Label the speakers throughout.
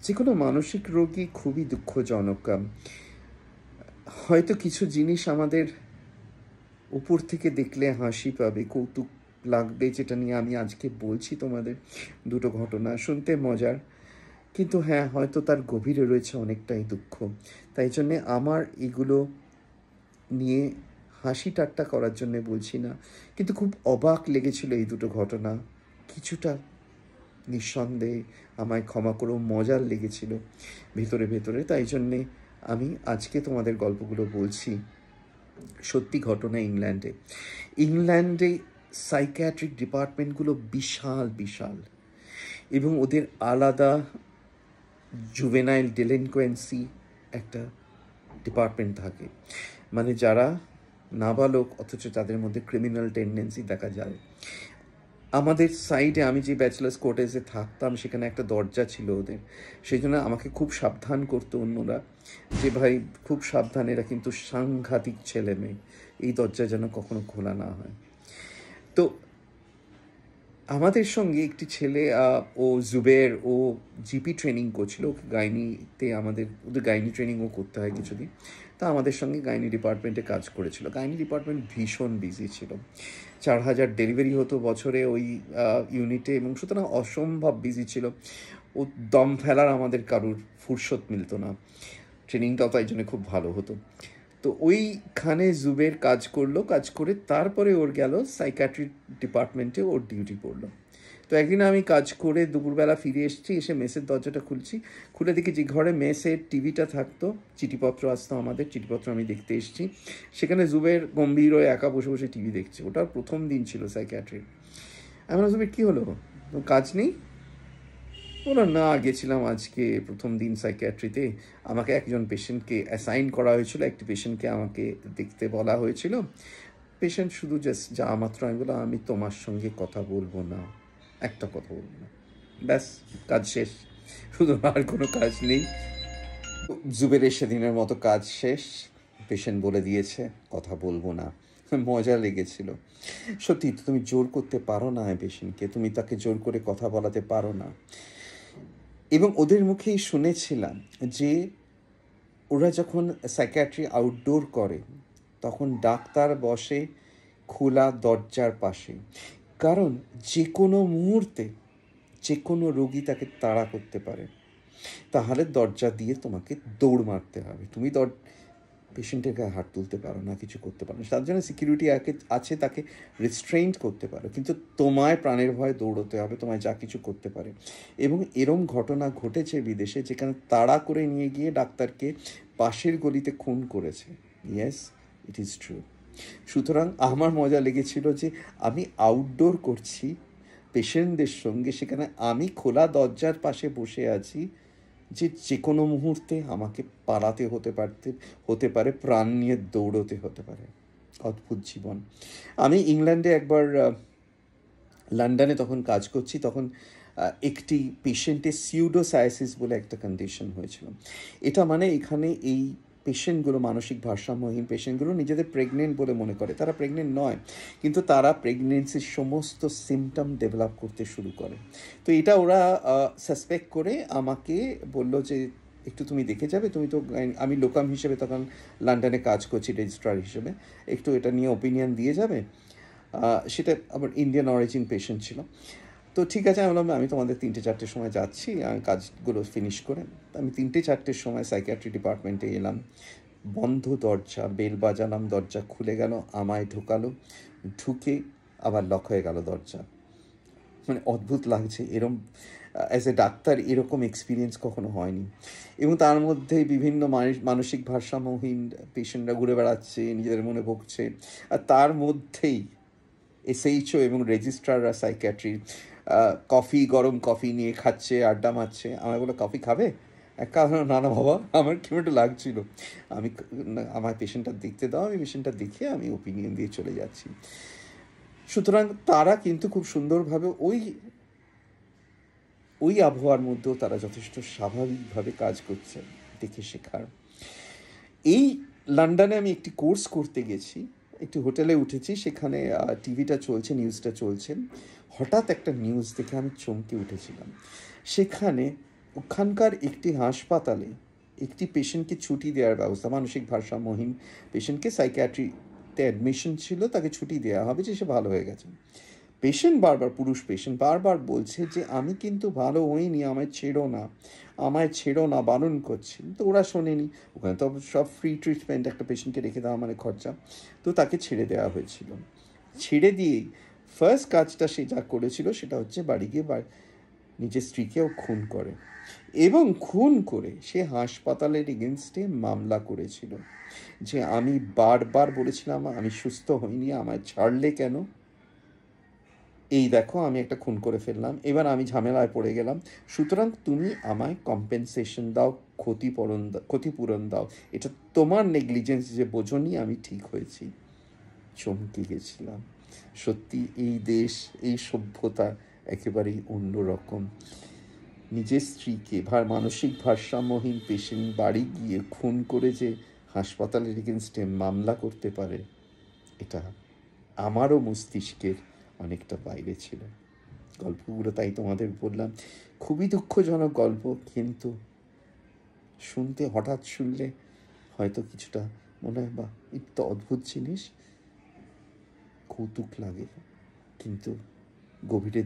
Speaker 1: যে কোনো মানসিক রোগই খুবই দুঃখজনক। হয়তো কিছু জিনিস আমাদের উপর থেকে দেখলে হাসি পাবে, কৌতুক লাগবে, যেটা নিয়ে আমি আজকে বলছি তোমাদের। দুটো ঘটনা শুনতে মজার, কিন্তু হ্যাঁ, হয়তো তার গভীরে রয়েছে অনেকটাই দুঃখ। তাই জন্যে আমার এগুলো নিয়ে হাসি ঠাট্টা করার জন্যে বলছি না, কিন্তু খুব অবাক লেগেছিল এই দুটো ঘটনা। কিছুটা নিঃসন্দেহে আমায় ক্ষমা করেও মজার লেগেছিল ভেতরে ভেতরে। তাই জন্যে আমি আজকে তোমাদের গল্পগুলো বলছি। সত্যি ঘটনা ইংল্যান্ডে। ইংল্যান্ডে সাইকিয়াট্রিক ডিপার্টমেন্টগুলো বিশাল বিশাল, এবং ওদের আলাদা জুভেনাইল ডেলিনকোয়েন্সি একটা ডিপার্টমেন্ট থাকে, মানে যারা নাবালক অথচ তাদের মধ্যে ক্রিমিনাল টেন্ডেন্সি দেখা যায়। আমাদের সাইডে আমি যে ব্যাচেলার্স কোয়ার্টার্সে থাকতাম সেখানে একটা দরজা ছিল ওদের, সেই জন্য আমাকে খুব সাবধান করতো অন্যরা, যে ভাই খুব সাবধান, এরা কিন্তু সাংঘাতিক ছেলে মেয়ে, এই দরজা যেন কখনো খোলা না হয়। তো আমাদের সঙ্গে একটি ছেলে, ও জুবের, ও জিপি ট্রেনিং করছিল, ওকে গাইনিতে ওদের গাইনি ট্রেনিংও করতে হয় কিছুদিন। তা আমাদের সঙ্গে গাইনি ডিপার্টমেন্টে কাজ করেছিল। গাইনি ডিপার্টমেন্ট ভীষণ বিজি ছিল, 4,000 ডেলিভারি হতো বছরে ওই ইউনিটে, এবং সুতরাং অসম্ভব বিজি ছিল। ও দম ফেলার আমাদের কারুর ফুরসত মিলত না। ট্রেনিংটাও তাই জন্য খুব ভালো হতো। তো ওইখানে জুবের কাজ করলো, কাজ করে তারপরে ওর গেল সাইকিয়াট্রি ডিপার্টমেন্টে, ওর ডিউটি পড়লো। তো একদিন আমি কাজ করে দুপুরবেলা ফিরে এসেছি, এসে মেসের দরজাটা খুলছি, খুলে দেখি যে ঘরে মেসের টিভিটা থাকতো, চিঠিপত্র আসতো আমাদের, চিঠিপত্র আমি দেখতে এসেছি, সেখানে জুবের গম্ভীর হয়ে একা বসে বসে টিভি দেখছে। ওটার প্রথম দিন ছিল সাইকিয়াট্রির। আমি বললাম, জুবের কী হলো, কাজ নেই? বলো না, গেছিলাম আজকে প্রথম দিন সাইকিয়াট্রিতে, আমাকে একজন পেশেন্টকে অ্যাসাইন করা হয়েছিল, একটি পেশেন্টকে আমাকে দেখতে বলা হয়েছিল। পেশেন্ট শুধু জাস্ট যা মাত্র, আমি বললাম আমি তোমার সঙ্গে কথা বলবো না, একটা কথা বলবো না, ব্যাস, কাজ শেষ, শুধু আর কোনো কাজ নেই। জুবেরের সেদিনের মতো কাজ শেষ, পেশেন্ট বলে দিয়েছে কথা বলবো না। মজা লেগেছিল। সত্যি তুমি জোর করতে পারো না পেশেন্টকে, তুমি তাকে জোর করে কথা বলাতে পারো না। এবং ওদের মুখেই শুনেছিলাম যে ওরা যখন সাইকিয়াট্রি আউটডোর করে তখন ডাক্তার বসে খোলা দরজার পাশে, কারণ যে কোনো মুহূর্তে যে কোনো রোগী তাকে তাড়া করতে পারে, তাহলে দরজা দিয়ে তোমাকে দৌড় মারতে হবে, তুমি পেশেন্টের গায়ে হাত তুলতে পারো না, কিছু করতে পারো না, তার জন্য সিকিউরিটি আছে, তাকে রিস্ট্রেইন করতে পারো, কিন্তু তোমায় প্রাণের ভয়ে দৌড়তে হবে, তোমায় যা কিছু করতে পারে। এবং এরম ঘটনা ঘটেছে বিদেশে, যেখানে তাড়া করে নিয়ে গিয়ে ডাক্তারকে পাশের গলিতে খুন করেছে। Yes, it is true. সুতরাং আমার মজা লেগেছিল যে আমি আউটডোর করছি পেশেন্টদের সঙ্গে, সেখানে আমি খোলা দরজার পাশে বসে আছি, যে কোনো মুহূর্তে আমাকে পালাতে হতে পারে, প্রাণ নিয়ে দৌড়তে হতে পারে। অদ্ভুত জীবন। আমি ইংল্যান্ডে একবার, লন্ডনে তখন কাজ করছি, তখন একটি পেশেন্টের সিউডোসায়াসিস বলে একটা কন্ডিশন হয়েছিল। এটা মানে এখানে এই পেশেন্টগুলো, মানসিক ভারসাম্যহীন পেশেন্টগুলো নিজেদের প্রেগনেন্ট বলে মনে করে, তারা প্রেগনেন্ট নয়, কিন্তু তারা প্রেগনেন্সির সমস্ত সিমটম ডেভেলপ করতে শুরু করে। তো এটা ওরা সাসপেক্ট করে আমাকে বললো যে একটু তুমি দেখে যাবে, তুমি তো, আমি লোকাম হিসেবে তখন লন্ডনে কাজ করছি রেজিস্ট্রার হিসেবে, একটু এটা নিয়ে ওপিনিয়ন দিয়ে যাবে। সেটা আবার ইন্ডিয়ান অরিজিন পেশেন্ট ছিল। তো ঠিক আছে, আমি বললাম আমি তোমাদের 3টে-4টের সময় যাচ্ছি, আমি কাজগুলো ফিনিশ করে। আমি 3টে-4টের সময় সাইকিয়াট্রি ডিপার্টমেন্টে এলাম, বন্ধ দরজা, বেল বাজালাম, দরজা খুলে গেল, আমায় ঢোকালো, ঢুকে আবার লক হয়ে গেল দরজা। মানে অদ্ভুত লাগছে, এরম অ্যাজ এ ডাক্তার এরকম এক্সপিরিয়েন্স কখনো হয়নি। এবং তার মধ্যে বিভিন্ন মানসিক ভারসাম্যহীন পেশেন্টরা ঘুরে বেড়াচ্ছে, নিজেদের মনে ভুগছে, আর তার মধ্যেই এসএইচও এবং রেজিস্ট্রাররা সাইকিয়াট্রির কফি, গরম কফি নিয়ে খাচ্ছে, আড্ডা মারছে। আমায় বলে, কফি খাবে? এক কারণ, না না বাবা, আমার কেমন একটু লাগছিল, আমি আমার পেশেন্টটা দেখতে দাও, আমি পেশেন্টটা দেখে আমি ওপিনিয়ন দিয়ে চলে যাচ্ছি। সুতরাং তারা কিন্তু খুব সুন্দরভাবে ওই আবহাওয়ার মধ্যেও তারা যথেষ্ট স্বাভাবিকভাবে কাজ করছে, দেখে শেখার। এই লন্ডনে আমি একটি কোর্স করতে গেছি, একটি হোটেলে উঠেছি, সেখানে টিভিটা চলছে, নিউজটা চলছে। হঠাৎ একটা নিউজ দেখে আমি চমকে উঠেছিলাম। সেখানে ওখানকার একটি হাসপাতালে একটি পেশেন্টকে ছুটি দেওয়ার ব্যবস্থা, মানসিক ভারসাম্যহীন পেশেন্টকে সাইকিয়াট্রিতে অ্যাডমিশন ছিল, তাকে ছুটি দেওয়া হবে যে সে ভালো হয়ে গেছে। পেশেন্ট বারবার, পুরুষ পেশেন্ট বারবার বলছে যে আমি কিন্তু ভালো হইনি, আমায় ছেড়ো না, আমায় ছেড়ো না, বারণ করছি। তো ওরা শোনেনি, ওখানে তো সব ফ্রি ট্রিটমেন্ট, একটা পেশেন্টকে রেখে দেওয়া মানে খরচা। তো তাকে ছেড়ে দেওয়া হয়েছিল। ছেড়ে দিয়েই ফার্স্ট কাজটা সে যা করেছিল সেটা হচ্ছে বাড়ি গিয়ে নিজের স্ত্রীকেও খুন করে, এবং খুন করে সে হাসপাতালের এগেনস্টে মামলা করেছিল যে আমি বারবার বলেছিলাম আমি সুস্থ হইনি, আমায় ছাড়লে কেন, এই দেখো আমি একটা খুন করে ফেললাম, এবার আমি ঝামেলায় পড়ে গেলাম, সুতরাং তুমি আমায় কম্পেনসেশন দাও, ক্ষতিপূরণ দাও, এটা তোমার নেগলিজেন্স যে বোঝনি আমি ঠিক হয়েছি। চমকে গেছিলাম। সত্যি এই দেশ, এই সভ্যতা একেবারেই অন্যরকম। নিজের স্ত্রীকে মানসিক ভারসাম্যহীন পেশেন্ট বাড়ি গিয়ে খুন করে যে হাসপাতালের এগেনস্টে মামলা করতে পারে, এটা আমারও মস্তিষ্কের অনেকটা বাইরে ছিল। গল্পগুলো তাই তোমাদের বললাম, খুবই দুঃখজনক গল্প, কিন্তু শুনতে, হঠাৎ শুনলে হয়তো কিছুটা মনে হয় বা এটা তো অদ্ভুত জিনিস, কৌতুক লাগে, কিন্তু গভীরে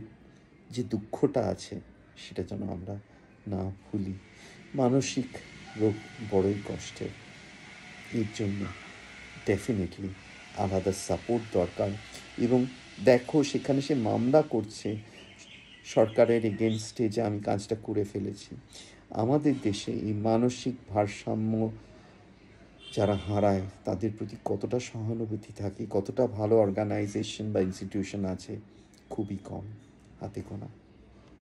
Speaker 1: যে দুঃখটা আছে সেটা যেন আমরা না ভুলি। মানসিক রোগ বড়ই কষ্টের, এর জন্য ডেফিনেটলি আলাদা সাপোর্ট দরকার। এবং দেখো সেখানে সে মামলা করছে সরকারের এগেনস্টে যে আমি কাজটা করে ফেলেছি। আমাদের দেশে এই মানসিক ভারসাম্য যারা হারায় তাদের প্রতি কতটা সহানুভূতি থাকে, কতটা ভালো অর্গানাইজেশন বা ইনস্টিটিউশন আছে, খুবই কম, হাতে গোনা।